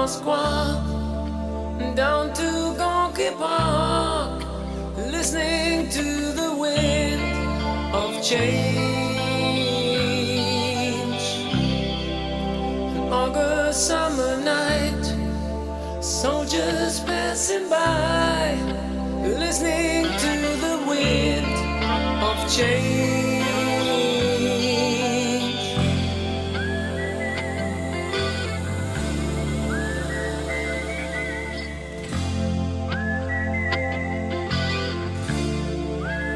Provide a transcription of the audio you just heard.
Moskva down to Gonky Park, listening to the wind of change. An August summer night, soldiers passing by, listening to the wind of change.